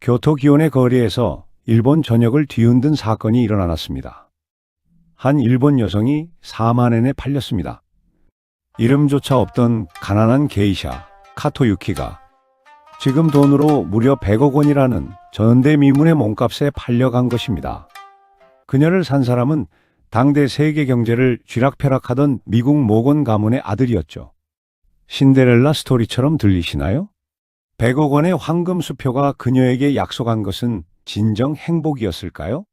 교토 기온의 거리에서 일본 전역을 뒤흔든 사건이 일어났습니다. 한 일본 여성이 4만 엔에 팔렸습니다. 이름조차 없던 가난한 게이샤 카토 유키가 지금 돈으로 무려 100억 원이라는 전대미문의 몸값에 팔려간 것입니다. 그녀를 산 사람은 당대 세계 경제를 쥐락펴락하던 미국 모건 가문의 아들이었죠. 신데렐라 스토리처럼 들리시나요? 100억 원의 황금 수표가 그녀에게 약속한 것은 진정 행복이었을까요?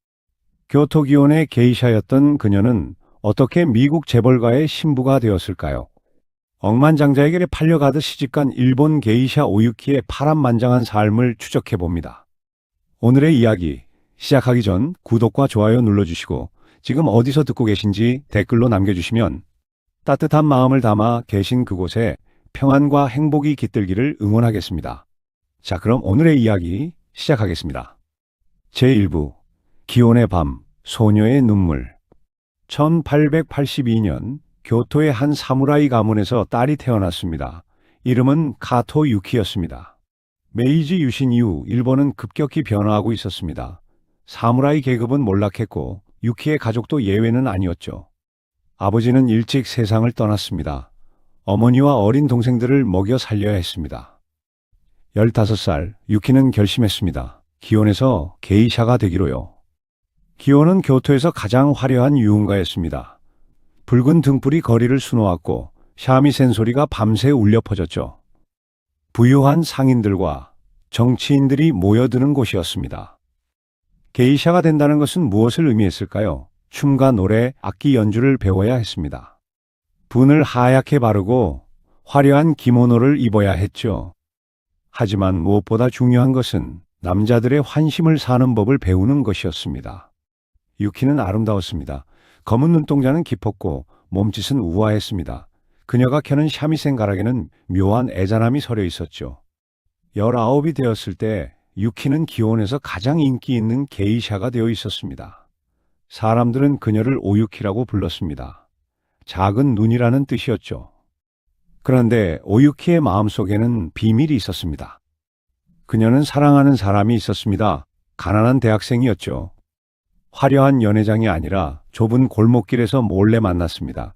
교토 기온의 게이샤였던 그녀는 어떻게 미국 재벌가의 신부가 되었을까요? 억만장자에게 팔려가듯 시집간 일본 게이샤 오유키의 파란만장한 삶을 추적해봅니다. 오늘의 이야기 시작하기 전 구독과 좋아요 눌러주시고 지금 어디서 듣고 계신지 댓글로 남겨주시면 따뜻한 마음을 담아 계신 그곳에 평안과 행복이 깃들기를 응원하겠습니다. 자, 그럼 오늘의 이야기 시작하겠습니다. 제1부 기온의 밤, 소녀의 눈물. 1882년 교토의 한 사무라이 가문에서 딸이 태어났습니다. 이름은 카토 유키였습니다. 메이지 유신 이후 일본은 급격히 변화하고 있었습니다. 사무라이 계급은 몰락했고 유키의 가족도 예외는 아니었죠. 아버지는 일찍 세상을 떠났습니다. 어머니와 어린 동생들을 먹여 살려야 했습니다. 15살 유키는 결심했습니다. 기온에서 게이샤가 되기로요. 기온은 교토에서 가장 화려한 유흥가였습니다. 붉은 등불이 거리를 수놓았고 샤미센 소리가 밤새 울려 퍼졌죠. 부유한 상인들과 정치인들이 모여드는 곳이었습니다. 게이샤가 된다는 것은 무엇을 의미했을까요? 춤과 노래, 악기 연주를 배워야 했습니다. 분을 하얗게 바르고 화려한 기모노를 입어야 했죠. 하지만 무엇보다 중요한 것은 남자들의 환심을 사는 법을 배우는 것이었습니다. 유키는 아름다웠습니다. 검은 눈동자는 깊었고 몸짓은 우아했습니다. 그녀가 켜는 샤미센 가락에는 묘한 애잔함이 서려 있었죠. 19이 되었을 때 유키는 기온에서 가장 인기 있는 게이샤가 되어 있었습니다. 사람들은 그녀를 오유키라고 불렀습니다. 작은 눈이라는 뜻이었죠. 그런데 오유키의 마음속에는 비밀이 있었습니다. 그녀는 사랑하는 사람이 있었습니다. 가난한 대학생이었죠. 화려한 연회장이 아니라 좁은 골목길에서 몰래 만났습니다.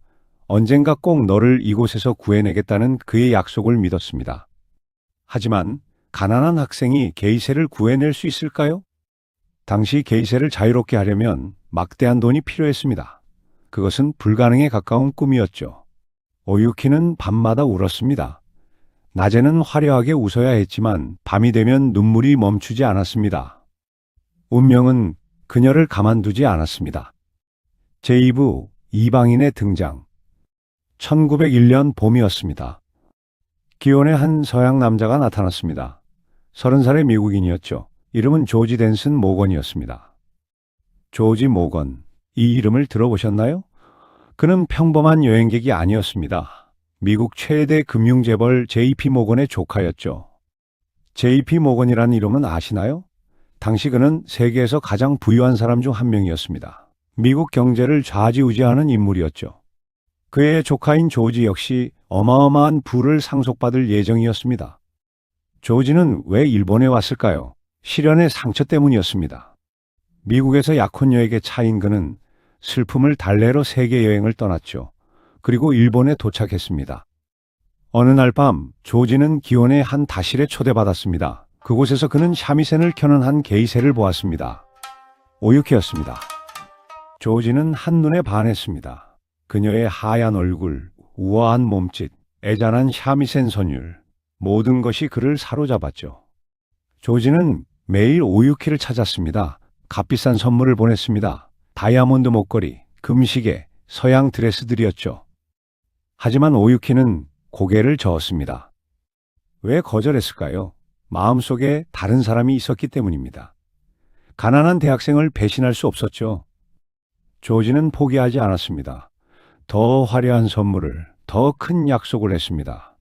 언젠가 꼭 너를 이곳에서 구해내겠다는 그의 약속을 믿었습니다. 하지만 가난한 학생이 게이샤를 구해낼 수 있을까요? 당시 게이샤를 자유롭게 하려면 막대한 돈이 필요했습니다. 그것은 불가능에 가까운 꿈이었죠. 오유키는 밤마다 울었습니다. 낮에는 화려하게 웃어야 했지만 밤이 되면 눈물이 멈추지 않았습니다. 운명은 그녀를 가만두지 않았습니다. 제2부 이방인의 등장. 1901년 봄이었습니다. 기온의 한 서양 남자가 나타났습니다. 30살의 미국인이었죠. 이름은 조지 댄슨 모건이었습니다. 조지 모건, 이 이름을 들어보셨나요? 그는 평범한 여행객이 아니었습니다. 미국 최대 금융재벌 JP 모건의 조카였죠. JP 모건이라는 이름은 아시나요? 당시 그는 세계에서 가장 부유한 사람 중 한 명이었습니다. 미국 경제를 좌지우지하는 인물이었죠. 그의 조카인 조지 역시 어마어마한 부를 상속받을 예정이었습니다. 조지는 왜 일본에 왔을까요? 시련의 상처 때문이었습니다. 미국에서 약혼녀에게 차인 그는 슬픔을 달래러 세계 여행을 떠났죠. 그리고 일본에 도착했습니다. 어느 날 밤 조지는 기온의 한 다실에 초대받았습니다. 그곳에서 그는 샤미센을 켜는 한 게이샤를 보았습니다. 오유키였습니다. 조지는 한눈에 반했습니다. 그녀의 하얀 얼굴, 우아한 몸짓, 애잔한 샤미센 선율, 모든 것이 그를 사로잡았죠. 조지는 매일 오유키를 찾았습니다. 값비싼 선물을 보냈습니다. 다이아몬드 목걸이, 금시계, 서양 드레스들이었죠. 하지만 오유키는 고개를 저었습니다. 왜 거절했을까요? 마음속에 다른 사람이 있었기 때문입니다. 가난한 대학생을 배신할 수 없었죠. 조지는 포기하지 않았습니다. 더 화려한 선물을, 더 큰 약속을 했습니다.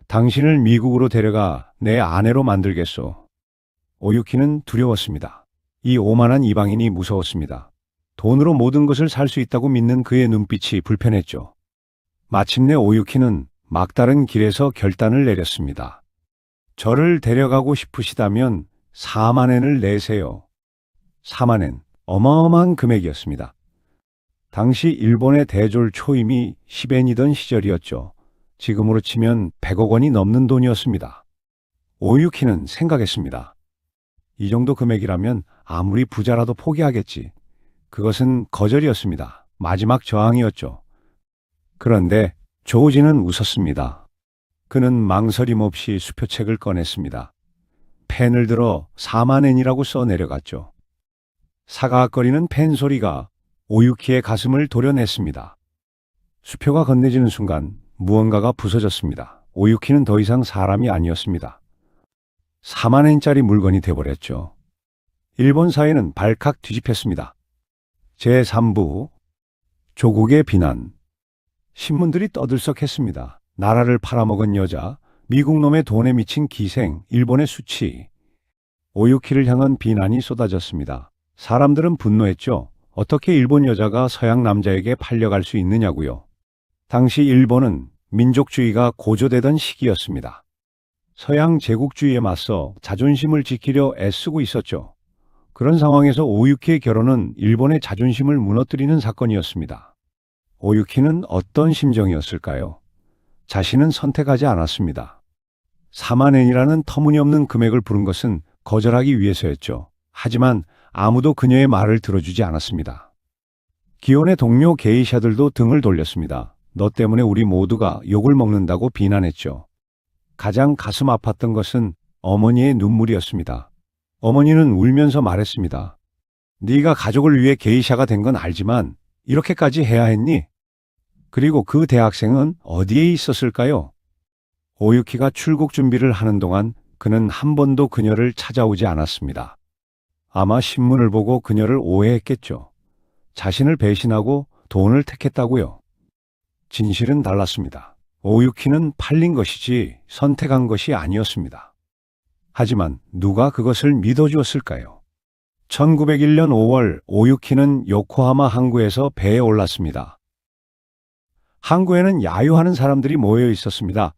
당신을 미국으로 데려가 내 아내로 만들겠소. 오유키는 두려웠습니다. 이 오만한 이방인이 무서웠습니다. 돈으로 모든 것을 살 수 있다고 믿는 그의 눈빛이 불편했죠. 마침내 오유키는 막다른 길에서 결단을 내렸습니다. 저를 데려가고 싶으시다면 4만 엔을 내세요. 4만 엔, 어마어마한 금액이었습니다. 당시 일본의 대졸 초임이 10엔이던 시절이었죠. 지금으로 치면 100억 원이 넘는 돈이었습니다. 오유키는 생각했습니다. 이 정도 금액이라면 아무리 부자라도 포기하겠지. 그것은 거절이었습니다. 마지막 저항이었죠. 그런데 조지는 웃었습니다. 그는 망설임 없이 수표책을 꺼냈습니다. 펜을 들어 4만 엔이라고 써 내려갔죠. 사각거리는 펜 소리가 오유키의 가슴을 도려냈습니다. 수표가 건네지는 순간 무언가가 부서졌습니다. 오유키는 더 이상 사람이 아니었습니다. 4만 엔짜리 물건이 돼버렸죠. 일본 사회는 발칵 뒤집혔습니다. 제3부 조국의 비난. 신문들이 떠들썩했습니다. 나라를 팔아먹은 여자, 미국 놈의 돈에 미친 기생, 일본의 수치. 오유키를 향한 비난이 쏟아졌습니다. 사람들은 분노했죠. 어떻게 일본 여자가 서양 남자에게 팔려갈 수 있느냐고요. 당시 일본은 민족주의가 고조되던 시기였습니다. 서양 제국주의에 맞서 자존심을 지키려 애쓰고 있었죠. 그런 상황에서 오유키의 결혼은 일본의 자존심을 무너뜨리는 사건이었습니다. 오유키는 어떤 심정이었을까요? 자신은 선택하지 않았습니다. 4만 엔이라는 터무니없는 금액을 부른 것은 거절하기 위해서였죠. 하지만 아무도 그녀의 말을 들어주지 않았습니다. 기혼의 동료 게이샤들도 등을 돌렸습니다. 너 때문에 우리 모두가 욕을 먹는다고 비난했죠. 가장 가슴 아팠던 것은 어머니의 눈물이었습니다. 어머니는 울면서 말했습니다. 네가 가족을 위해 게이샤가 된 건 알지만 이렇게까지 해야 했니? 그리고 그 대학생은 어디에 있었을까요? 오유키가 출국 준비를 하는 동안 그는 한 번도 그녀를 찾아오지 않았습니다. 아마 신문을 보고 그녀를 오해했겠죠. 자신을 배신하고 돈을 택했다고요. 진실은 달랐습니다. 오유키는 팔린 것이지 선택한 것이 아니었습니다. 하지만 누가 그것을 믿어주었을까요? 1901년 5월 오유키는 요코하마 항구에서 배에 올랐습니다. 항구에는 야유하는 사람들이 모여 있었습니다.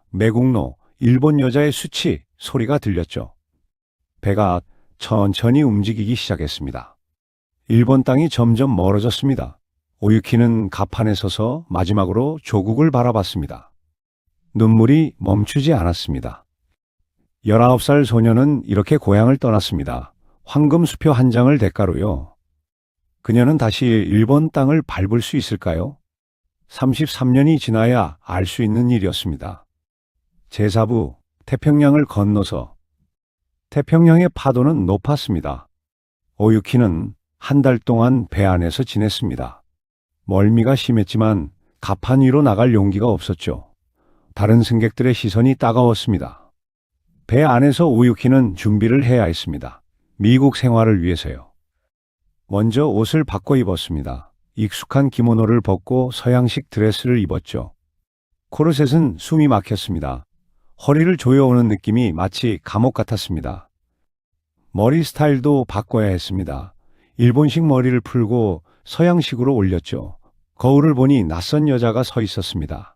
매국노, 일본 여자의 수치 소리가 들렸죠. 배가 천천히 움직이기 시작했습니다. 일본 땅이 점점 멀어졌습니다. 오유키는 갑판에 서서 마지막으로 조국을 바라봤습니다. 눈물이 멈추지 않았습니다. 19살 소녀는 이렇게 고향을 떠났습니다. 황금 수표 한 장을 대가로요. 그녀는 다시 일본 땅을 밟을 수 있을까요? 33년이 지나야 알 수 있는 일이었습니다. 제4부 태평양을 건너서. 태평양의 파도는 높았습니다. 오유키는 한 달 동안 배 안에서 지냈습니다. 멀미가 심했지만 갑판 위로 나갈 용기가 없었죠. 다른 승객들의 시선이 따가웠습니다. 배 안에서 오유키는 준비를 해야 했습니다. 미국 생활을 위해서요. 먼저 옷을 바꿔 입었습니다. 익숙한 기모노를 벗고 서양식 드레스를 입었죠. 코르셋은 숨이 막혔습니다. 허리를 조여오는 느낌이 마치 감옥 같았습니다. 머리 스타일도 바꿔야 했습니다. 일본식 머리를 풀고 서양식으로 올렸죠. 거울을 보니 낯선 여자가 서 있었습니다.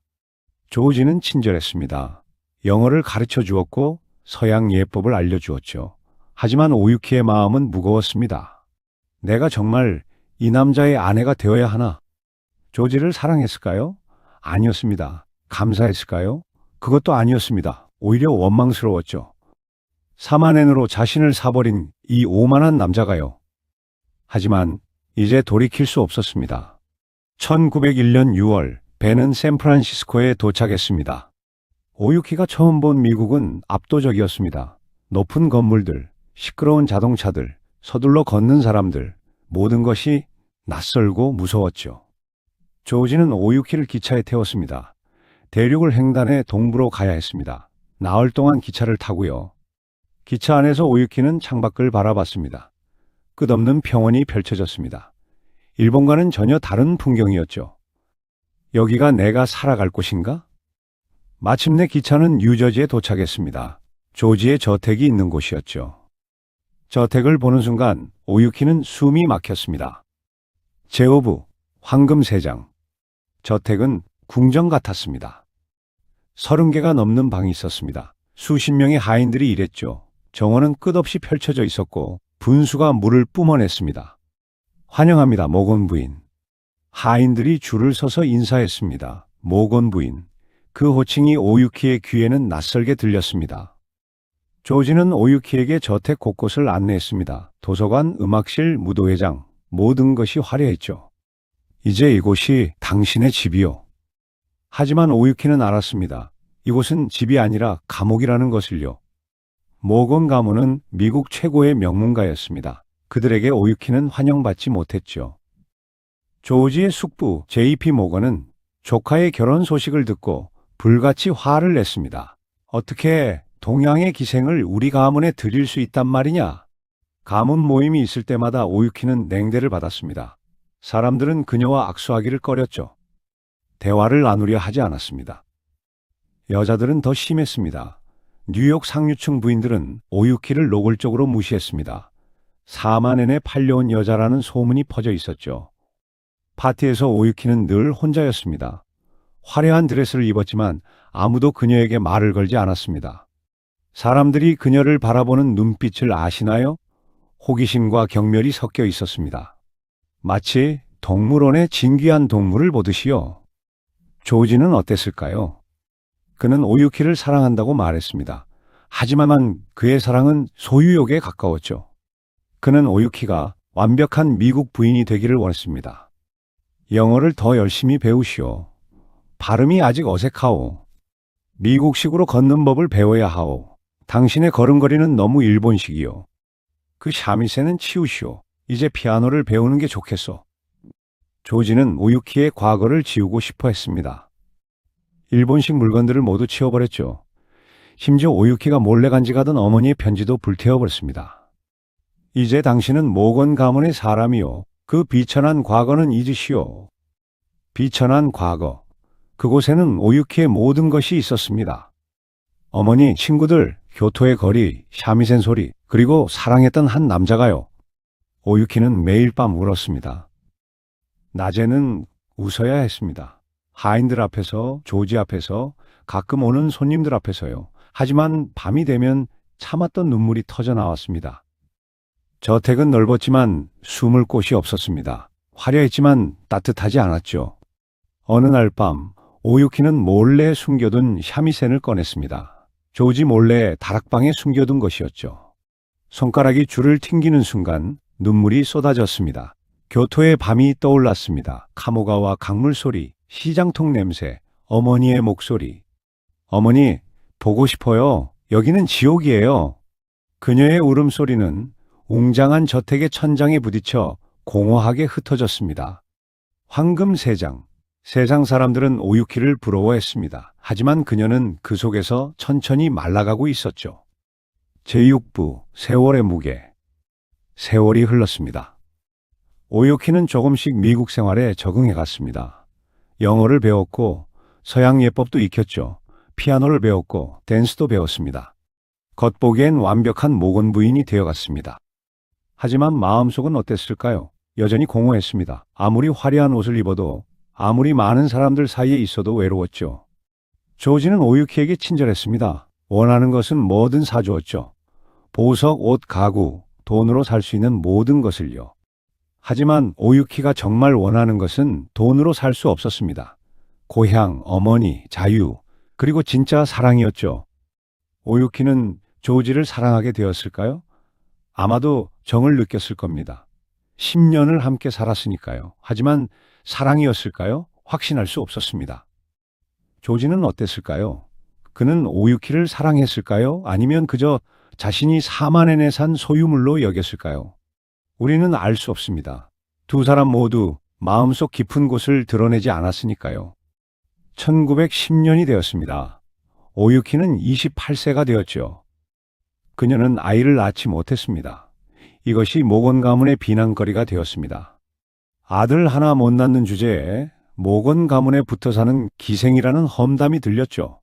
조지는 친절했습니다. 영어를 가르쳐 주었고 서양 예법을 알려주었죠. 하지만 오유키의 마음은 무거웠습니다. 내가 정말 이 남자의 아내가 되어야 하나? 조지를 사랑했을까요? 아니었습니다. 감사했을까요? 그것도 아니었습니다. 오히려 원망스러웠죠. 4만 엔으로 자신을 사버린 이 오만한 남자가요. 하지만 이제 돌이킬 수 없었습니다. 1901년 6월 배는 샌프란시스코에 도착했습니다. 오유키가 처음 본 미국은 압도적이었습니다. 높은 건물들, 시끄러운 자동차들, 서둘러 걷는 사람들, 모든 것이 낯설고 무서웠죠. 조지는 오유키를 기차에 태웠습니다. 대륙을 횡단해 동부로 가야 했습니다. 나흘 동안 기차를 타고요. 기차 안에서 오유키는 창밖을 바라봤습니다. 끝없는 평원이 펼쳐졌습니다. 일본과는 전혀 다른 풍경이었죠. 여기가 내가 살아갈 곳인가? 마침내 기차는 뉴저지에 도착했습니다. 조지의 저택이 있는 곳이었죠. 저택을 보는 순간 오유키는 숨이 막혔습니다. 제5부 황금 3장. 저택은 궁정 같았습니다. 30개가 넘는 방이 있었습니다. 수십 명의 하인들이 일했죠. 정원은 끝없이 펼쳐져 있었고 분수가 물을 뿜어냈습니다. 환영합니다, 모건 부인. 하인들이 줄을 서서 인사했습니다. 모건 부인. 그 호칭이 오유키의 귀에는 낯설게 들렸습니다. 조지는 오유키에게 저택 곳곳을 안내했습니다. 도서관, 음악실, 무도회장, 모든 것이 화려했죠. 이제 이곳이 당신의 집이요. 하지만 오유키는 알았습니다. 이곳은 집이 아니라 감옥이라는 것을요. 모건 가문은 미국 최고의 명문가였습니다. 그들에게 오유키는 환영받지 못했죠. 조지의 숙부 J.P. 모건은 조카의 결혼 소식을 듣고 불같이 화를 냈습니다. 어떻게 동양의 기생을 우리 가문에 드릴 수 있단 말이냐? 가문 모임이 있을 때마다 오유키는 냉대를 받았습니다. 사람들은 그녀와 악수하기를 꺼렸죠. 대화를 나누려 하지 않았습니다. 여자들은 더 심했습니다. 뉴욕 상류층 부인들은 오유키를 노골적으로 무시했습니다. 4만엔에 팔려온 여자라는 소문이 퍼져 있었죠. 파티에서 오유키는 늘 혼자였습니다. 화려한 드레스를 입었지만 아무도 그녀에게 말을 걸지 않았습니다. 사람들이 그녀를 바라보는 눈빛을 아시나요? 호기심과 경멸이 섞여 있었습니다. 마치 동물원의 진귀한 동물을 보듯이요. 조지는 어땠을까요? 그는 오유키를 사랑한다고 말했습니다. 하지만 그의 사랑은 소유욕에 가까웠죠. 그는 오유키가 완벽한 미국 부인이 되기를 원했습니다. 영어를 더 열심히 배우시오. 발음이 아직 어색하오. 미국식으로 걷는 법을 배워야 하오. 당신의 걸음걸이는 너무 일본식이요. 그 샤미세는 치우시오. 이제 피아노를 배우는 게 좋겠소. 조지는 오유키의 과거를 지우고 싶어 했습니다. 일본식 물건들을 모두 치워버렸죠. 심지어 오유키가 몰래 간직하던 어머니의 편지도 불태워버렸습니다. 이제 당신은 모건 가문의 사람이요. 그 비천한 과거는 잊으시오. 비천한 과거. 그곳에는 오유키의 모든 것이 있었습니다. 어머니, 친구들, 교토의 거리, 샤미센 소리, 그리고 사랑했던 한 남자가요. 오유키는 매일 밤 울었습니다. 낮에는 웃어야 했습니다. 하인들 앞에서, 조지 앞에서, 가끔 오는 손님들 앞에서요. 하지만 밤이 되면 참았던 눈물이 터져 나왔습니다. 저택은 넓었지만 숨을 곳이 없었습니다. 화려했지만 따뜻하지 않았죠. 어느 날 밤, 오유키는 몰래 숨겨둔 샤미센을 꺼냈습니다. 조지 몰래 다락방에 숨겨둔 것이었죠. 손가락이 줄을 튕기는 순간 눈물이 쏟아졌습니다. 교토의 밤이 떠올랐습니다. 카모가와 강물 소리, 시장통 냄새, 어머니의 목소리. 어머니, 보고 싶어요. 여기는 지옥이에요. 그녀의 울음소리는 웅장한 저택의 천장에 부딪혀 공허하게 흩어졌습니다. 황금 세장. 세상 사람들은 오유키를 부러워했습니다. 하지만 그녀는 그 속에서 천천히 말라가고 있었죠. 제6부 세월의 무게. 세월이 흘렀습니다. 오유키는 조금씩 미국 생활에 적응해 갔습니다. 영어를 배웠고 서양 예법도 익혔죠. 피아노를 배웠고 댄스도 배웠습니다. 겉보기엔 완벽한 모건 부인이 되어갔습니다. 하지만 마음속은 어땠을까요? 여전히 공허했습니다. 아무리 화려한 옷을 입어도, 아무리 많은 사람들 사이에 있어도 외로웠죠. 조지는 오유키에게 친절했습니다. 원하는 것은 뭐든 사주었죠. 보석, 옷, 가구, 돈으로 살 수 있는 모든 것을요. 하지만 오유키가 정말 원하는 것은 돈으로 살 수 없었습니다. 고향, 어머니, 자유, 그리고 진짜 사랑이었죠. 오유키는 조지를 사랑하게 되었을까요? 아마도 정을 느꼈을 겁니다. 10년을 함께 살았으니까요. 하지만 사랑이었을까요? 확신할 수 없었습니다. 조지는 어땠을까요? 그는 오유키를 사랑했을까요? 아니면 그저 자신이 4만엔에 산 소유물로 여겼을까요? 우리는 알 수 없습니다. 두 사람 모두 마음속 깊은 곳을 드러내지 않았으니까요. 1910년이 되었습니다. 오유키는 28세가 되었죠. 그녀는 아이를 낳지 못했습니다. 이것이 모건 가문의 비난거리가 되었습니다. 아들 하나 못 낳는 주제에 모건 가문에 붙어 사는 기생이라는 험담이 들렸죠.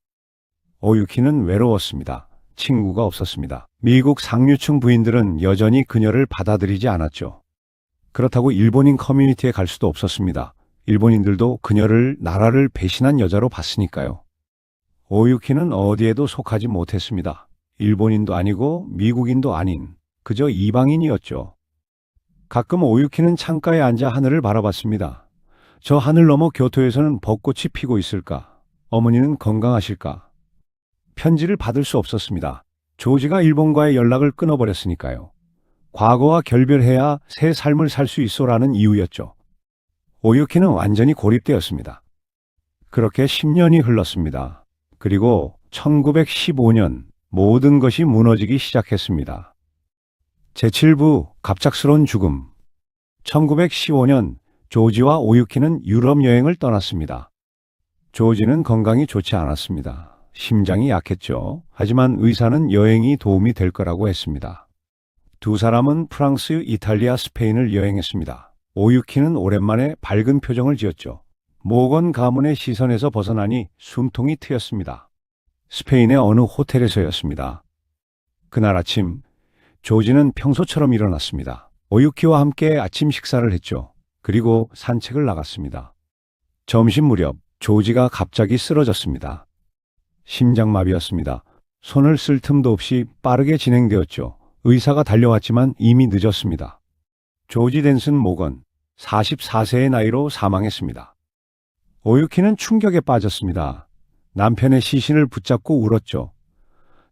오유키는 외로웠습니다. 친구가 없었습니다. 미국 상류층 부인들은 여전히 그녀를 받아들이지 않았죠. 그렇다고 일본인 커뮤니티에 갈 수도 없었습니다. 일본인들도 그녀를 나라를 배신한 여자로 봤으니까요. 오유키는 어디에도 속하지 못했습니다. 일본인도 아니고 미국인도 아닌 그저 이방인이었죠. 가끔 오유키는 창가에 앉아 하늘을 바라봤습니다. 저 하늘 너머 교토에서는 벚꽃이 피고 있을까? 어머니는 건강하실까? 편지를 받을 수 없었습니다. 조지가 일본과의 연락을 끊어버렸으니까요. 과거와 결별해야 새 삶을 살 수 있어라는 이유였죠. 오유키는 완전히 고립되었습니다. 그렇게 10년이 흘렀습니다. 그리고 1915년 모든 것이 무너지기 시작했습니다. 제7부 갑작스러운 죽음. 1915년 조지와 오유키는 유럽 여행을 떠났습니다. 조지는 건강이 좋지 않았습니다. 심장이 약했죠. 하지만 의사는 여행이 도움이 될 거라고 했습니다. 두 사람은 프랑스, 이탈리아, 스페인을 여행했습니다. 오유키는 오랜만에 밝은 표정을 지었죠. 모건 가문의 시선에서 벗어나니 숨통이 트였습니다. 스페인의 어느 호텔에서였습니다. 그날 아침 조지는 평소처럼 일어났습니다. 오유키와 함께 아침 식사를 했죠. 그리고 산책을 나갔습니다. 점심 무렵 조지가 갑자기 쓰러졌습니다. 심장마비였습니다. 손을 쓸 틈도 없이 빠르게 진행되었죠. 의사가 달려왔지만 이미 늦었습니다. 조지 댄슨 모건, 44세의 나이로 사망했습니다. 오유키는 충격에 빠졌습니다. 남편의 시신을 붙잡고 울었죠.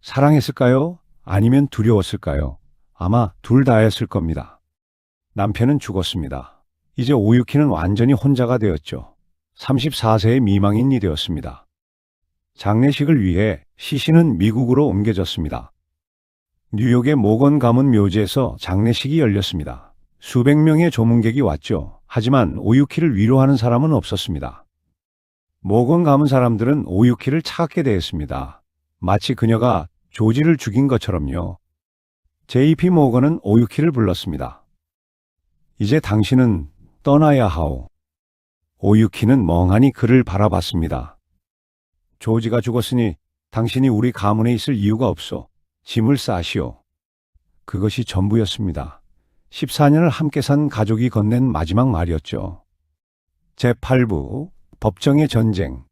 사랑했을까요? 아니면 두려웠을까요? 아마 둘 다였을 겁니다. 남편은 죽었습니다. 이제 오유키는 완전히 혼자가 되었죠. 34세의 미망인이 되었습니다. 장례식을 위해 시신은 미국으로 옮겨졌습니다. 뉴욕의 모건 가문 묘지에서 장례식이 열렸습니다. 수백 명의 조문객이 왔죠. 하지만 오유키를 위로하는 사람은 없었습니다. 모건 가문 사람들은 오유키를 차갑게 대했습니다. 마치 그녀가 조지를 죽인 것처럼요. JP 모건은 오유키를 불렀습니다. 이제 당신은 떠나야 하오. 오유키는 멍하니 그를 바라봤습니다. 조지가 죽었으니 당신이 우리 가문에 있을 이유가 없소. 짐을 싸시오. 그것이 전부였습니다. 14년을 함께 산 가족이 건넨 마지막 말이었죠. 제8부 법정의 전쟁.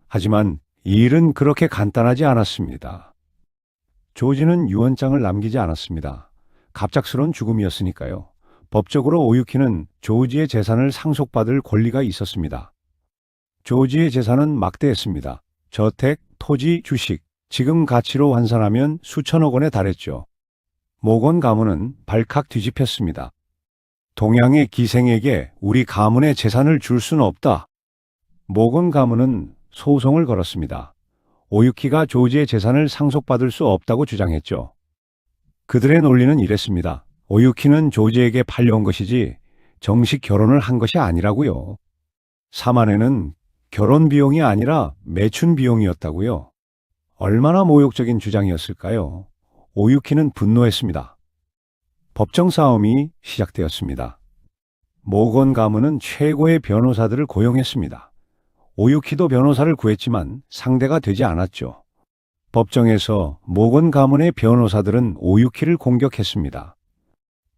하지만 이 일은 그렇게 간단하지 않았습니다. 조지는 유언장을 남기지 않았습니다. 갑작스러운 죽음이었으니까요. 법적으로 오유키는 조지의 재산을 상속받을 권리가 있었습니다. 조지의 재산은 막대했습니다. 저택, 토지, 주식, 지금 가치로 환산하면 수천억 원에 달했죠. 모건 가문은 발칵 뒤집혔습니다. 동양의 기생에게 우리 가문의 재산을 줄 수는 없다. 모건 가문은 소송을 걸었습니다. 오유키가 조지의 재산을 상속받을 수 없다고 주장했죠. 그들의 논리는 이랬습니다. 오유키는 조지에게 팔려온 것이지 정식 결혼을 한 것이 아니라고요. 사만회는 결혼 비용이 아니라 매춘 비용이었다고요. 얼마나 모욕적인 주장이었을까요? 오유키는 분노했습니다. 법정 싸움이 시작되었습니다. 모건 가문은 최고의 변호사들을 고용했습니다. 오유키도 변호사를 구했지만 상대가 되지 않았죠. 법정에서 모건 가문의 변호사들은 오유키를 공격했습니다.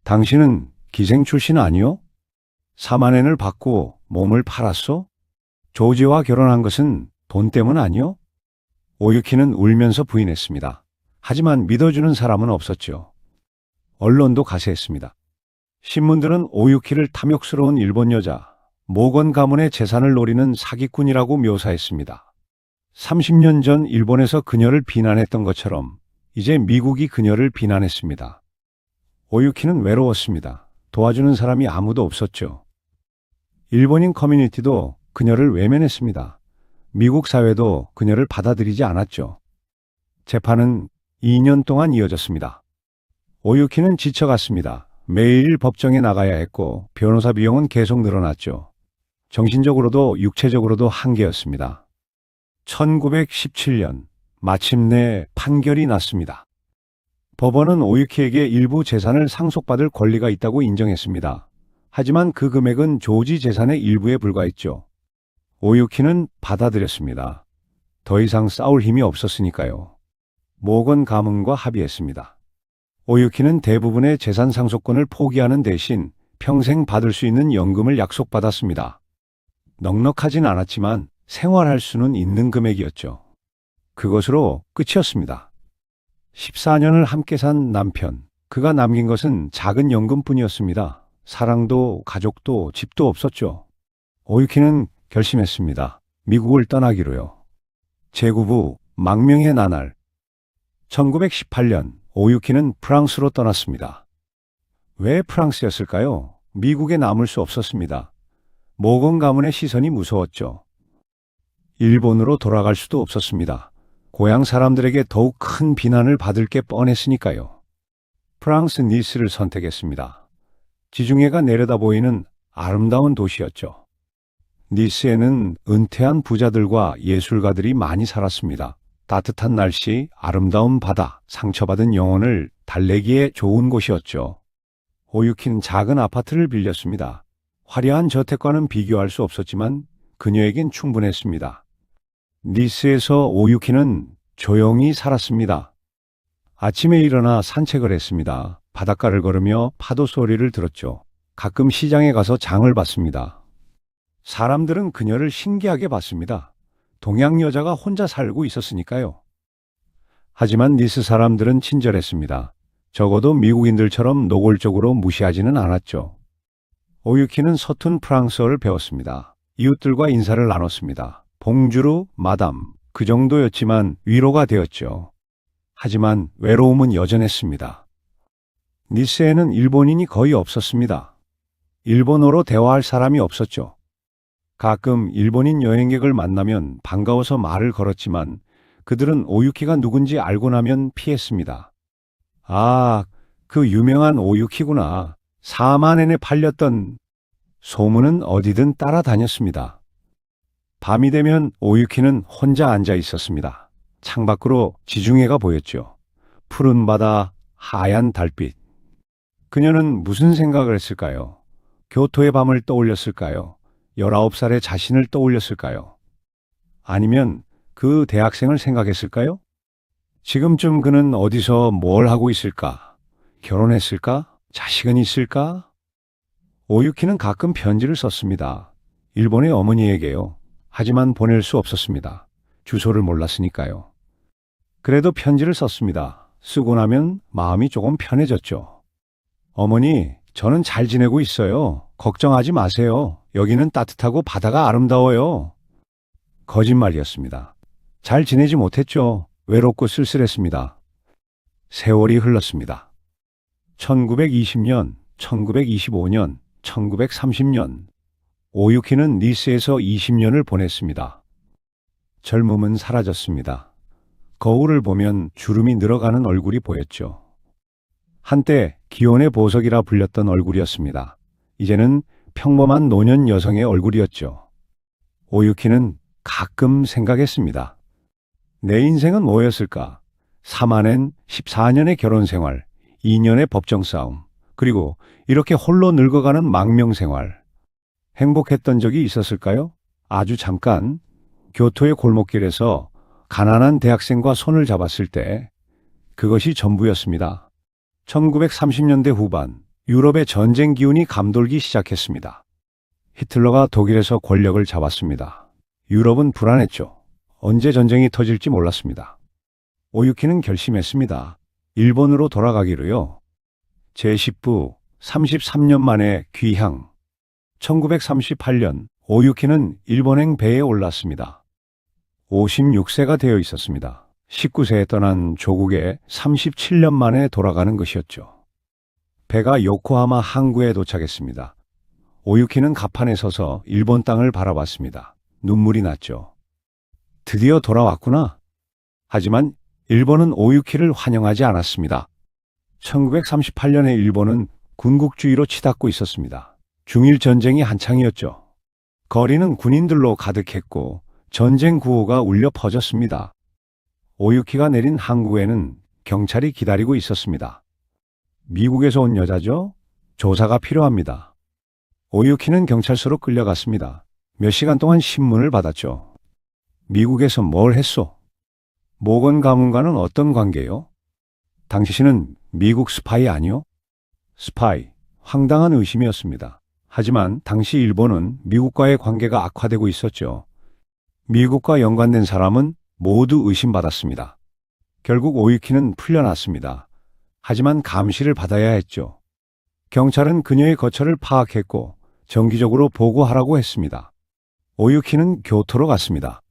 당신은 기생 출신 아니요? 사만엔을 받고 몸을 팔았소? 조지와 결혼한 것은 돈 때문 아니요? 오유키는 울면서 부인했습니다. 하지만 믿어주는 사람은 없었죠. 언론도 가세했습니다. 신문들은 오유키를 탐욕스러운 일본 여자, 모건 가문의 재산을 노리는 사기꾼이라고 묘사했습니다. 30년 전 일본에서 그녀를 비난했던 것처럼 이제 미국이 그녀를 비난했습니다. 오유키는 외로웠습니다. 도와주는 사람이 아무도 없었죠. 일본인 커뮤니티도 그녀를 외면했습니다. 미국 사회도 그녀를 받아들이지 않았죠. 재판은 2년 동안 이어졌습니다. 오유키는 지쳐갔습니다. 매일 법정에 나가야 했고 변호사 비용은 계속 늘어났죠. 정신적으로도 육체적으로도 한계였습니다. 1917년 마침내 판결이 났습니다. 법원은 오유키에게 일부 재산을 상속받을 권리가 있다고 인정했습니다. 하지만 그 금액은 조지 재산의 일부에 불과했죠. 오유키는 받아들였습니다. 더 이상 싸울 힘이 없었으니까요. 모건 가문과 합의했습니다. 오유키는 대부분의 재산 상속권을 포기하는 대신 평생 받을 수 있는 연금을 약속받았습니다. 넉넉하진 않았지만 생활할 수는 있는 금액이었죠. 그것으로 끝이었습니다. 14년을 함께 산 남편. 그가 남긴 것은 작은 연금뿐이었습니다. 사랑도 가족도 집도 없었죠. 오유키는 결심했습니다. 미국을 떠나기로요. 제9부 망명의 나날. 1918년 오유키는 프랑스로 떠났습니다. 왜 프랑스였을까요? 미국에 남을 수 없었습니다. 모건 가문의 시선이 무서웠죠. 일본으로 돌아갈 수도 없었습니다. 고향 사람들에게 더욱 큰 비난을 받을 게 뻔했으니까요. 프랑스 니스를 선택했습니다. 지중해가 내려다 보이는 아름다운 도시였죠. 니스에는 은퇴한 부자들과 예술가들이 많이 살았습니다. 따뜻한 날씨, 아름다운 바다, 상처받은 영혼을 달래기에 좋은 곳이었죠. 오유키는 작은 아파트를 빌렸습니다. 화려한 저택과는 비교할 수 없었지만 그녀에겐 충분했습니다. 니스에서 오유키는 조용히 살았습니다. 아침에 일어나 산책을 했습니다. 바닷가를 걸으며 파도 소리를 들었죠. 가끔 시장에 가서 장을 봤습니다. 사람들은 그녀를 신기하게 봤습니다. 동양 여자가 혼자 살고 있었으니까요. 하지만 니스 사람들은 친절했습니다. 적어도 미국인들처럼 노골적으로 무시하지는 않았죠. 오유키는 서툰 프랑스어를 배웠습니다. 이웃들과 인사를 나눴습니다. 봉주르, 마담, 그 정도였지만 위로가 되었죠. 하지만 외로움은 여전했습니다. 니스에는 일본인이 거의 없었습니다. 일본어로 대화할 사람이 없었죠. 가끔 일본인 여행객을 만나면 반가워서 말을 걸었지만 그들은 오유키가 누군지 알고 나면 피했습니다. 아, 그 유명한 오유키구나. 4만엔에 팔렸던. 소문은 어디든 따라다녔습니다. 밤이 되면 오유키는 혼자 앉아 있었습니다. 창밖으로 지중해가 보였죠. 푸른 바다, 하얀 달빛. 그녀는 무슨 생각을 했을까요? 교토의 밤을 떠올렸을까요? 19살의 자신을 떠올렸을까요? 아니면 그 대학생을 생각했을까요? 지금쯤 그는 어디서 뭘 하고 있을까? 결혼했을까? 자식은 있을까? 오유키는 가끔 편지를 썼습니다. 일본의 어머니에게요. 하지만 보낼 수 없었습니다. 주소를 몰랐으니까요. 그래도 편지를 썼습니다. 쓰고 나면 마음이 조금 편해졌죠. 어머니, 저는 잘 지내고 있어요. 걱정하지 마세요. 여기는 따뜻하고 바다가 아름다워요. 거짓말이었습니다. 잘 지내지 못했죠. 외롭고 쓸쓸했습니다. 세월이 흘렀습니다. 1920년, 1925년, 1930년. 오유키는 니스에서 20년을 보냈습니다. 젊음은 사라졌습니다. 거울을 보면 주름이 늘어가는 얼굴이 보였죠. 한때 기혼의 보석이라 불렸던 얼굴이었습니다. 이제는 평범한 노년 여성의 얼굴이었죠. 오유키는 가끔 생각했습니다. 내 인생은 뭐였을까? 3안엔 14년의 결혼 생활, 2년의 법정 싸움, 그리고 이렇게 홀로 늙어가는 망명 생활. 행복했던 적이 있었을까요? 아주 잠깐. 교토의 골목길에서 가난한 대학생과 손을 잡았을 때 그것이 전부였습니다. 1930년대 후반, 유럽의 전쟁 기운이 감돌기 시작했습니다. 히틀러가 독일에서 권력을 잡았습니다. 유럽은 불안했죠. 언제 전쟁이 터질지 몰랐습니다. 오유키는 결심했습니다. 일본으로 돌아가기로요. 제10부 33년 만에 귀향. 1938년 오유키는 일본행 배에 올랐습니다. 56세가 되어 있었습니다. 19세에 떠난 조국에 37년 만에 돌아가는 것이었죠. 배가 요코하마 항구에 도착했습니다. 오유키는 갑판에 서서 일본 땅을 바라봤습니다. 눈물이 났죠. 드디어 돌아왔구나. 하지만 일본은 오유키를 환영하지 않았습니다. 1938년에 일본은 군국주의로 치닫고 있었습니다. 중일 전쟁이 한창이었죠. 거리는 군인들로 가득했고 전쟁 구호가 울려 퍼졌습니다. 오유키가 내린 항구에는 경찰이 기다리고 있었습니다. 미국에서 온 여자죠? 조사가 필요합니다. 오유키는 경찰서로 끌려갔습니다. 몇 시간 동안 신문을 받았죠. 미국에서 뭘 했소? 모건 가문과는 어떤 관계요? 당신은 미국 스파이 아니요? 스파이, 황당한 의심이었습니다. 하지만 당시 일본은 미국과의 관계가 악화되고 있었죠. 미국과 연관된 사람은 모두 의심받았습니다. 결국 오유키는 풀려났습니다. 하지만 감시를 받아야 했죠. 경찰은 그녀의 거처를 파악했고 정기적으로 보고하라고 했습니다. 오유키는 교토로 갔습니다.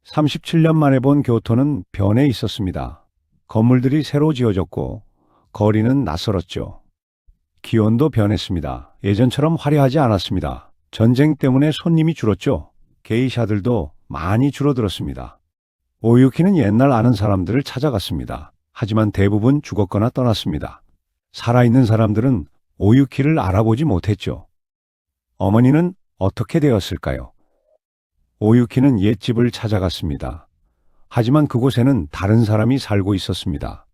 37년 만에 본 교토는 변해 있었습니다. 건물들이 새로 지어졌고 거리는 낯설었죠. 기온도 변했습니다. 예전처럼 화려하지 않았습니다. 전쟁 때문에 손님이 줄었죠. 게이샤들도 많이 줄어들었습니다. 오유키는 옛날 아는 사람들을 찾아갔습니다. 하지만 대부분 죽었거나 떠났습니다. 살아있는 사람들은 오유키를 알아보지 못했죠. 어머니는 어떻게 되었을까요? 오유키는 옛집을 찾아갔습니다. 하지만 그곳에는 다른 사람이 살고 있었습니다.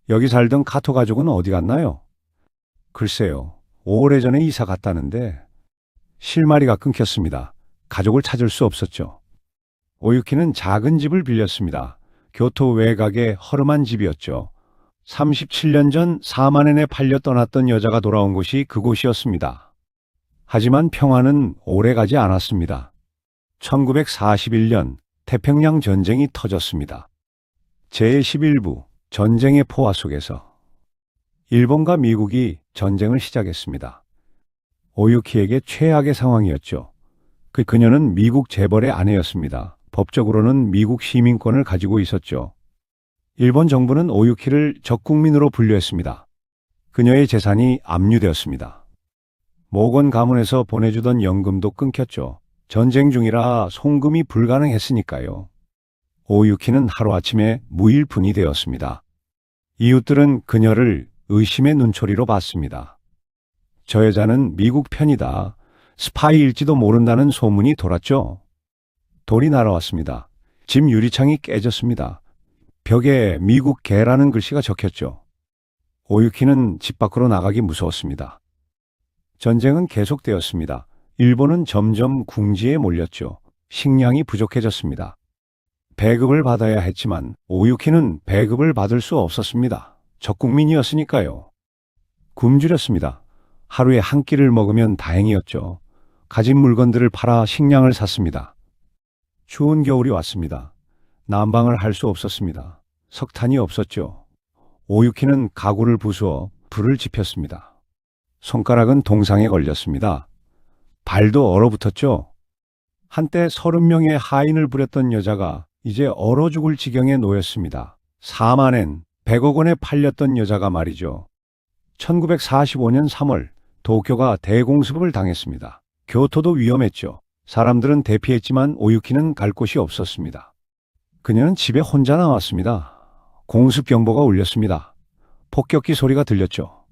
여기 살던 카토 가족은 어디 갔나요? 글쎄요, 오래전에 이사 갔다는데 실마리가 끊겼습니다. 가족을 찾을 수 없었죠. 오유키는 작은 집을 빌렸습니다. 교토 외곽의 허름한 집이었죠. 37년 전 4만엔에 팔려 떠났던 여자가 돌아온 곳이 그곳이었습니다. 하지만 평화는 오래가지 않았습니다. 1941년 태평양 전쟁이 터졌습니다. 제11부 전쟁의 포화 속에서 일본과 미국이 전쟁을 시작했습니다. 오유키에게 최악의 상황이었죠. 그녀는 미국 재벌의 아내였습니다. 법적으로는 미국 시민권을 가지고 있었죠. 일본 정부는 오유키를 적국민으로 분류했습니다. 그녀의 재산이 압류되었습니다. 모건 가문에서 보내주던 연금도 끊겼죠. 전쟁 중이라 송금이 불가능했으니까요. 오유키는 하루아침에 무일푼이 되었습니다. 이웃들은 그녀를 의심의 눈초리로 봤습니다. 저 여자는 미국 편이다. 스파이일지도 모른다는 소문이 돌았죠. 돌이 날아왔습니다. 집 유리창이 깨졌습니다. 벽에 미국 개라는 글씨가 적혔죠. 오유키는 집 밖으로 나가기 무서웠습니다. 전쟁은 계속되었습니다. 일본은 점점 궁지에 몰렸죠. 식량이 부족해졌습니다. 배급을 받아야 했지만 오유키는 배급을 받을 수 없었습니다. 적국민이었으니까요. 굶주렸습니다. 하루에 한 끼를 먹으면 다행이었죠. 가진 물건들을 팔아 식량을 샀습니다. 추운 겨울이 왔습니다. 난방을 할 수 없었습니다. 석탄이 없었죠. 오유키는 가구를 부수어 불을 지폈습니다. 손가락은 동상에 걸렸습니다. 발도 얼어붙었죠. 한때 30명의 하인을 부렸던 여자가 이제 얼어 죽을 지경에 놓였습니다. 4만엔 100억 원에 팔렸던 여자가 말이죠. 1945년 3월 도쿄가 대공습을 당했습니다. 교토도 위험했죠. 사람들은 대피했지만 오유키는 갈 곳이 없었습니다. 그녀는 집에 혼자 나왔습니다. 공습 경보가 울렸습니다. 폭격기 소리가 들렸죠.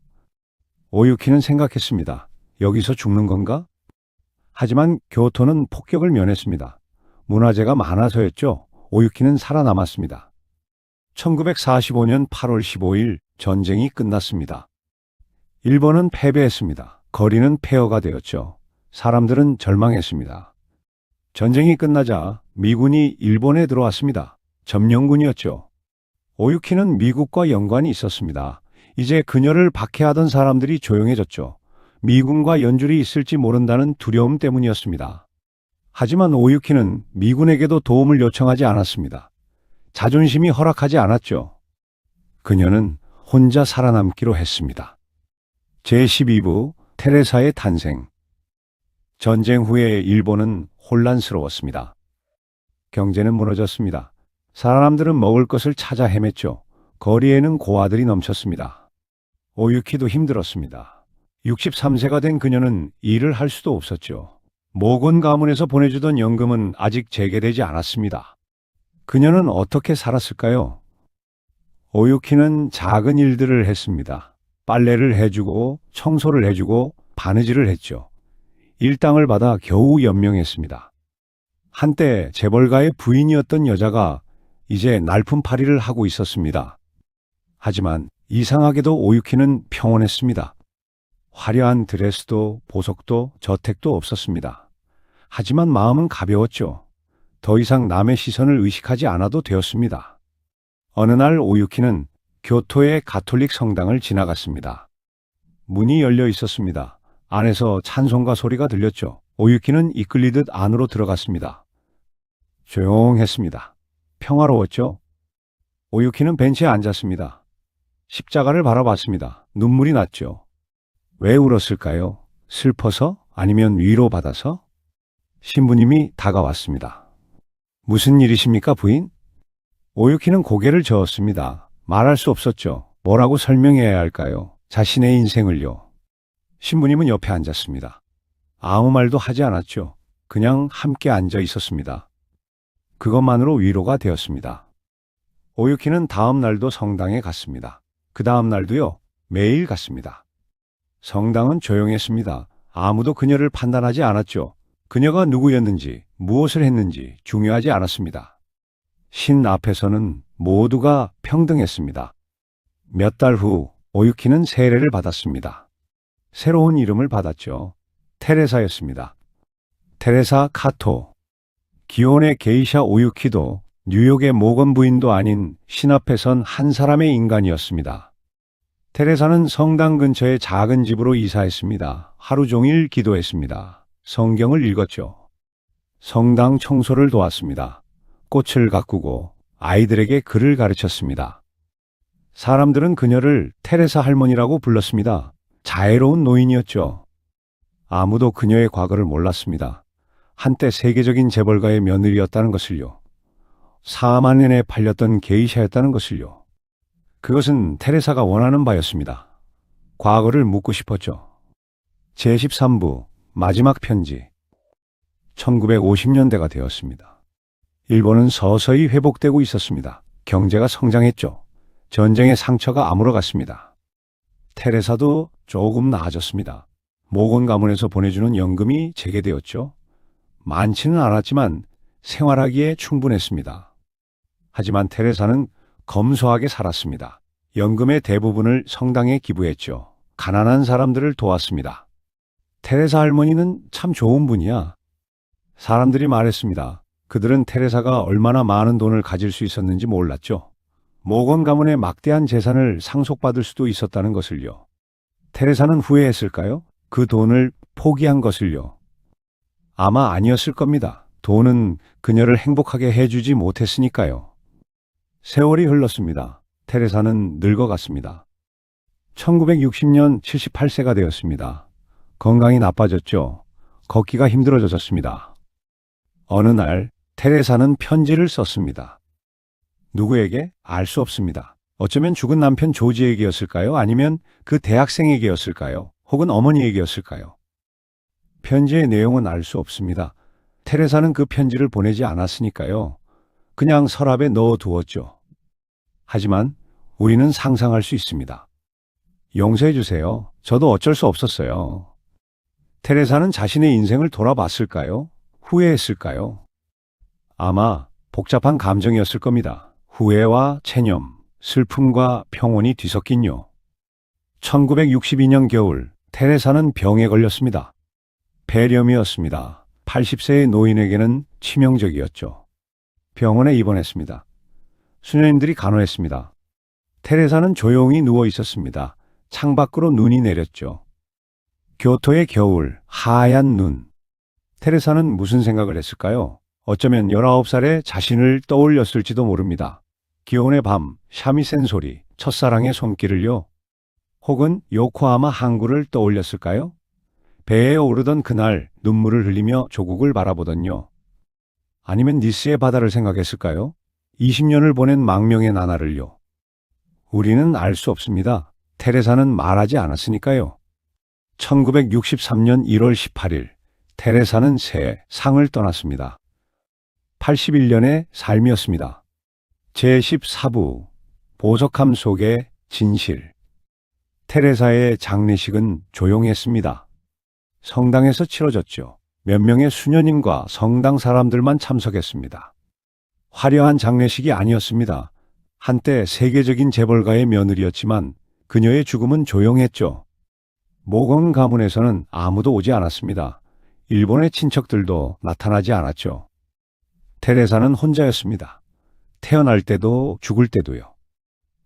오유키는 생각했습니다. 여기서 죽는 건가? 하지만 교토는 폭격을 면했습니다. 문화재가 많아서였죠. 오유키는 살아남았습니다. 1945년 8월 15일 전쟁이 끝났습니다. 일본은 패배했습니다. 거리는 폐허가 되었죠. 사람들은 절망했습니다. 전쟁이 끝나자 미군이 일본에 들어왔습니다. 점령군이었죠. 오유키는 미국과 연관이 있었습니다. 이제 그녀를 박해하던 사람들이 조용해졌죠. 미군과 연줄이 있을지 모른다는 두려움 때문이었습니다. 하지만 오유키는 미군에게도 도움을 요청하지 않았습니다. 자존심이 허락하지 않았죠. 그녀는 혼자 살아남기로 했습니다. 제12부 테레사의 탄생. 전쟁 후에 일본은 혼란스러웠습니다. 경제는 무너졌습니다. 사람들은 먹을 것을 찾아 헤맸죠. 거리에는 고아들이 넘쳤습니다. 오유키도 힘들었습니다. 63세가 된 그녀는 일을 할 수도 없었죠. 모건 가문에서 보내주던 연금은 아직 재개되지 않았습니다. 그녀는 어떻게 살았을까요? 오유키는 작은 일들을 했습니다. 빨래를 해주고 청소를 해주고 바느질을 했죠. 일당을 받아 겨우 연명했습니다. 한때 재벌가의 부인이었던 여자가 이제 날품팔이를 하고 있었습니다. 하지만 이상하게도 오유키는 평온했습니다. 화려한 드레스도 보석도 저택도 없었습니다. 하지만 마음은 가벼웠죠. 더 이상 남의 시선을 의식하지 않아도 되었습니다. 어느 날 오유키는 교토의 가톨릭 성당을 지나갔습니다. 문이 열려 있었습니다. 안에서 찬송가 소리가 들렸죠. 오유키는 이끌리듯 안으로 들어갔습니다. 조용했습니다. 평화로웠죠. 오유키는 벤치에 앉았습니다. 십자가를 바라봤습니다. 눈물이 났죠. 왜 울었을까요? 슬퍼서? 아니면 위로받아서? 신부님이 다가왔습니다. 무슨 일이십니까, 부인? 오유키는 고개를 저었습니다. 말할 수 없었죠. 뭐라고 설명해야 할까요? 자신의 인생을요. 신부님은 옆에 앉았습니다. 아무 말도 하지 않았죠. 그냥 함께 앉아 있었습니다. 그것만으로 위로가 되었습니다. 오유키는 다음 날도 성당에 갔습니다. 그 다음 날도요, 매일 갔습니다. 성당은 조용했습니다. 아무도 그녀를 판단하지 않았죠. 그녀가 누구였는지, 무엇을 했는지 중요하지 않았습니다. 신 앞에서는 모두가 평등했습니다. 몇 달 후, 오유키는 세례를 받았습니다. 새로운 이름을 받았죠. 테레사였습니다. 테레사 카토. 기혼의 게이샤 오유키도 뉴욕의 모건 부인도 아닌 신 앞에 선 한 사람의 인간이었습니다. 테레사는 성당 근처의 작은 집으로 이사했습니다. 하루 종일 기도했습니다. 성경을 읽었죠. 성당 청소를 도왔습니다. 꽃을 가꾸고 아이들에게 글을 가르쳤습니다. 사람들은 그녀를 테레사 할머니라고 불렀습니다. 자애로운 노인이었죠. 아무도 그녀의 과거를 몰랐습니다. 한때 세계적인 재벌가의 며느리였다는 것을요. 4만 엔에 팔렸던 게이샤였다는 것을요. 그것은 테레사가 원하는 바였습니다. 과거를 묻고 싶었죠. 제13부 마지막 편지. 1950년대가 되었습니다. 일본은 서서히 회복되고 있었습니다. 경제가 성장했죠. 전쟁의 상처가 아물어갔습니다. 테레사도 조금 나아졌습니다. 모건 가문에서 보내주는 연금이 재개되었죠. 많지는 않았지만 생활하기에 충분했습니다. 하지만 테레사는 검소하게 살았습니다. 연금의 대부분을 성당에 기부했죠. 가난한 사람들을 도왔습니다. 테레사 할머니는 참 좋은 분이야. 사람들이 말했습니다. 그들은 테레사가 얼마나 많은 돈을 가질 수 있었는지 몰랐죠. 모건 가문의 막대한 재산을 상속받을 수도 있었다는 것을요. 테레사는 후회했을까요? 그 돈을 포기한 것을요. 아마 아니었을 겁니다. 돈은 그녀를 행복하게 해주지 못했으니까요. 세월이 흘렀습니다. 테레사는 늙어갔습니다. 1960년 78세가 되었습니다. 건강이 나빠졌죠. 걷기가 힘들어졌습니다. 어느 날 테레사는 편지를 썼습니다. 누구에게? 알 수 없습니다. 어쩌면 죽은 남편 조지에게였을까요? 아니면 그 대학생에게였을까요? 혹은 어머니에게였을까요? 편지의 내용은 알 수 없습니다. 테레사는 그 편지를 보내지 않았으니까요. 그냥 서랍에 넣어두었죠. 하지만 우리는 상상할 수 있습니다. 용서해 주세요. 저도 어쩔 수 없었어요. 테레사는 자신의 인생을 돌아봤을까요? 후회했을까요? 아마 복잡한 감정이었을 겁니다. 후회와 체념, 슬픔과 평온이 뒤섞인요. 1962년 겨울, 테레사는 병에 걸렸습니다. 폐렴이었습니다. 80세의 노인에게는 치명적이었죠. 병원에 입원했습니다. 수녀님들이 간호했습니다. 테레사는 조용히 누워 있었습니다. 창밖으로 눈이 내렸죠. 교토의 겨울, 하얀 눈. 테레사는 무슨 생각을 했을까요? 어쩌면 19살에 자신을 떠올렸을지도 모릅니다. 기온의 밤, 샤미센 소리, 첫사랑의 손길을요. 혹은 요코하마 항구를 떠올렸을까요? 배에 오르던 그날 눈물을 흘리며 조국을 바라보던요. 아니면 니스의 바다를 생각했을까요? 20년을 보낸 망명의 나날을요. 우리는 알 수 없습니다. 테레사는 말하지 않았으니까요. 1963년 1월 18일, 테레사는 세상을 떠났습니다. 81년의 삶이었습니다. 제14부, 보석함 속의 진실. 테레사의 장례식은 조용했습니다. 성당에서 치러졌죠. 몇 명의 수녀님과 성당 사람들만 참석했습니다. 화려한 장례식이 아니었습니다. 한때 세계적인 재벌가의 며느리였지만 그녀의 죽음은 조용했죠. 모건 가문에서는 아무도 오지 않았습니다. 일본의 친척들도 나타나지 않았죠. 테레사는 혼자였습니다. 태어날 때도 죽을 때도요.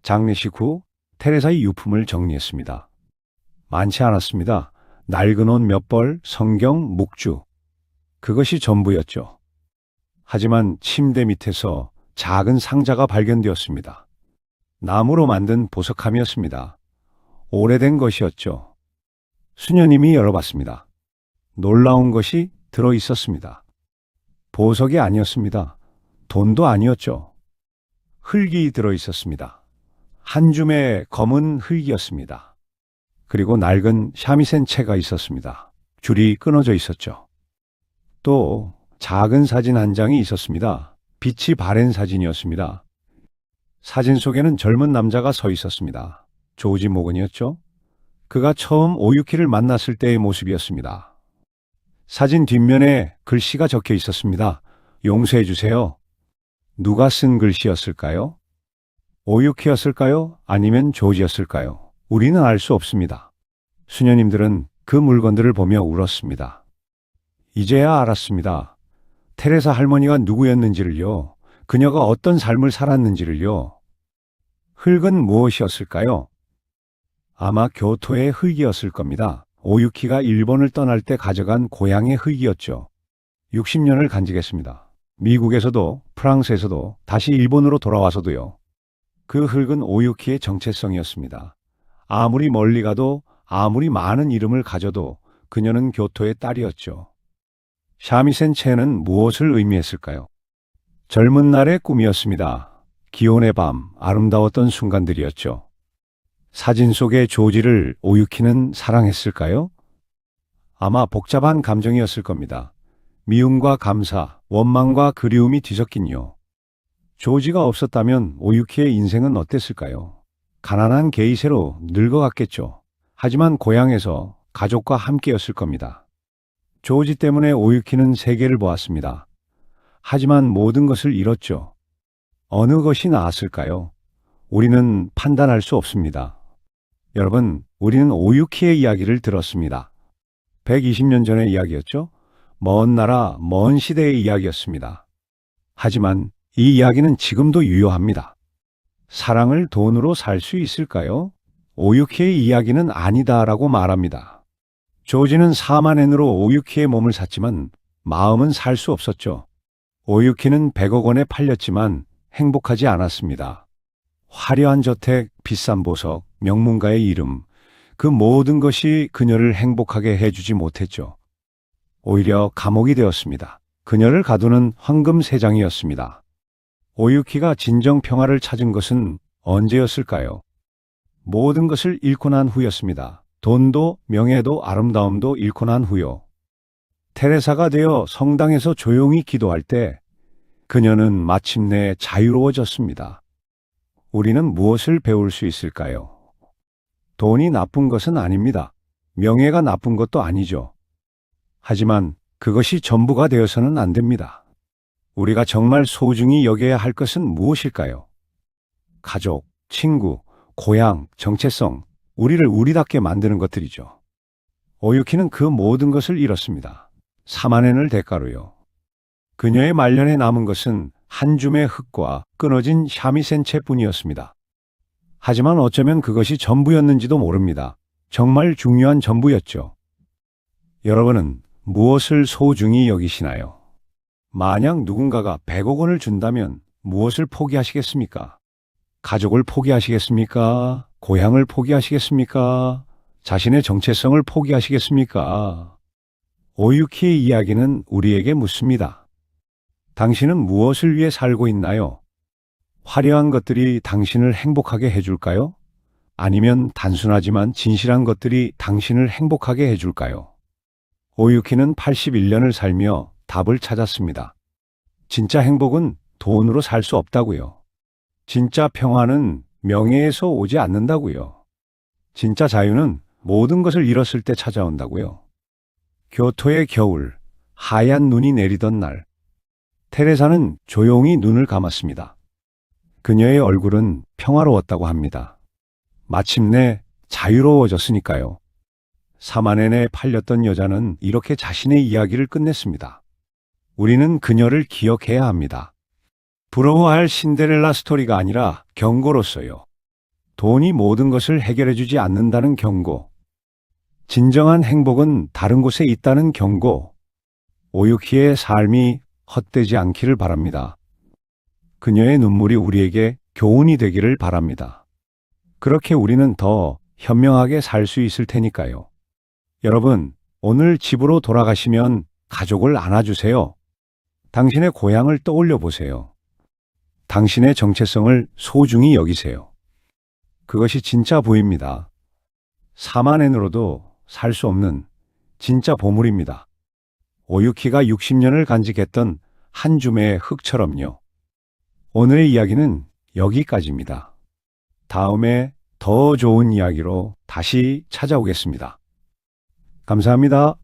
장례식 후 테레사의 유품을 정리했습니다. 많지 않았습니다. 낡은 옷 몇 벌, 성경, 묵주. 그것이 전부였죠. 하지만 침대 밑에서 작은 상자가 발견되었습니다. 나무로 만든 보석함이었습니다. 오래된 것이었죠. 수녀님이 열어봤습니다. 놀라운 것이 들어 있었습니다. 보석이 아니었습니다. 돈도 아니었죠. 흙이 들어 있었습니다. 한 줌의 검은 흙이었습니다. 그리고 낡은 샤미센 채가 있었습니다. 줄이 끊어져 있었죠. 또 작은 사진 한 장이 있었습니다. 빛이 바랜 사진이었습니다. 사진 속에는 젊은 남자가 서 있었습니다. 조지 모건이었죠. 그가 처음 오유키를 만났을 때의 모습이었습니다. 사진 뒷면에 글씨가 적혀 있었습니다. 용서해 주세요. 누가 쓴 글씨였을까요? 오유키였을까요? 아니면 조지였을까요? 우리는 알 수 없습니다. 수녀님들은 그 물건들을 보며 울었습니다. 이제야 알았습니다. 테레사 할머니가 누구였는지를요. 그녀가 어떤 삶을 살았는지를요. 흙은 무엇이었을까요? 아마 교토의 흙이었을 겁니다. 오유키가 일본을 떠날 때 가져간 고향의 흙이었죠. 60년을 간직했습니다. 미국에서도 프랑스에서도 다시 일본으로 돌아와서도요. 그 흙은 오유키의 정체성이었습니다. 아무리 멀리 가도 아무리 많은 이름을 가져도 그녀는 교토의 딸이었죠. 샤미센 채는 무엇을 의미했을까요? 젊은 날의 꿈이었습니다. 기온의 밤, 아름다웠던 순간들이었죠. 사진 속의 조지를 오유키는 사랑했을까요? 아마 복잡한 감정이었을 겁니다. 미움과 감사, 원망과 그리움이 뒤섞인요. 조지가 없었다면 오유키의 인생은 어땠을까요? 가난한 게이새로 늙어갔겠죠. 하지만 고향에서 가족과 함께였을 겁니다. 조지 때문에 오유키는 세계를 보았습니다. 하지만 모든 것을 잃었죠. 어느 것이 나았을까요? 우리는 판단할 수 없습니다. 여러분, 우리는 오유키의 이야기를 들었습니다. 120년 전의 이야기였죠? 먼 나라, 먼 시대의 이야기였습니다. 하지만 이 이야기는 지금도 유효합니다. 사랑을 돈으로 살 수 있을까요? 오유키의 이야기는 아니다라고 말합니다. 조지는 4만 엔으로 오유키의 몸을 샀지만 마음은 살 수 없었죠. 오유키는 100억 원에 팔렸지만 행복하지 않았습니다. 화려한 저택, 비싼 보석, 명문가의 이름, 그 모든 것이 그녀를 행복하게 해주지 못했죠. 오히려 감옥이 되었습니다. 그녀를 가두는 황금 3장이었습니다. 오유키가 진정 평화를 찾은 것은 언제였을까요? 모든 것을 잃고 난 후였습니다. 돈도 명예도 아름다움도 잃고 난 후요. 테레사가 되어 성당에서 조용히 기도할 때 그녀는 마침내 자유로워졌습니다. 우리는 무엇을 배울 수 있을까요? 돈이 나쁜 것은 아닙니다. 명예가 나쁜 것도 아니죠. 하지만 그것이 전부가 되어서는 안 됩니다. 우리가 정말 소중히 여겨야 할 것은 무엇일까요? 가족, 친구, 고향, 정체성, 우리를 우리답게 만드는 것들이죠. 오유키는 그 모든 것을 잃었습니다. 4만 엔을 대가로요. 그녀의 말년에 남은 것은 한 줌의 흙과 끊어진 샤미센 채뿐이었습니다. 하지만 어쩌면 그것이 전부였는지도 모릅니다. 정말 중요한 전부였죠. 여러분은 무엇을 소중히 여기시나요? 만약 누군가가 100억 원을 준다면 무엇을 포기하시겠습니까? 가족을 포기하시겠습니까? 고향을 포기하시겠습니까? 자신의 정체성을 포기하시겠습니까? 오유키의 이야기는 우리에게 묻습니다. 당신은 무엇을 위해 살고 있나요? 화려한 것들이 당신을 행복하게 해줄까요? 아니면 단순하지만 진실한 것들이 당신을 행복하게 해줄까요? 오유키는 81년을 살며 답을 찾았습니다. 진짜 행복은 돈으로 살 수 없다고요. 진짜 평화는 명예에서 오지 않는다고요. 진짜 자유는 모든 것을 잃었을 때 찾아온다고요. 교토의 겨울, 하얀 눈이 내리던 날, 테레사는 조용히 눈을 감았습니다. 그녀의 얼굴은 평화로웠다고 합니다. 마침내 자유로워졌으니까요. 4만 엔에 팔렸던 여자는 이렇게 자신의 이야기를 끝냈습니다. 우리는 그녀를 기억해야 합니다. 부러워할 신데렐라 스토리가 아니라 경고로서요. 돈이 모든 것을 해결해주지 않는다는 경고. 진정한 행복은 다른 곳에 있다는 경고. 오유키의 삶이 헛되지 않기를 바랍니다. 그녀의 눈물이 우리에게 교훈이 되기를 바랍니다. 그렇게 우리는 더 현명하게 살 수 있을 테니까요. 여러분, 오늘 집으로 돌아가시면 가족을 안아주세요. 당신의 고향을 떠올려 보세요. 당신의 정체성을 소중히 여기세요. 그것이 진짜 부입니다. 4만 엔으로도 살 수 없는 진짜 보물입니다. 오유키가 60년을 간직했던 한 줌의 흙처럼요. 오늘의 이야기는 여기까지입니다. 다음에 더 좋은 이야기로 다시 찾아오겠습니다. 감사합니다.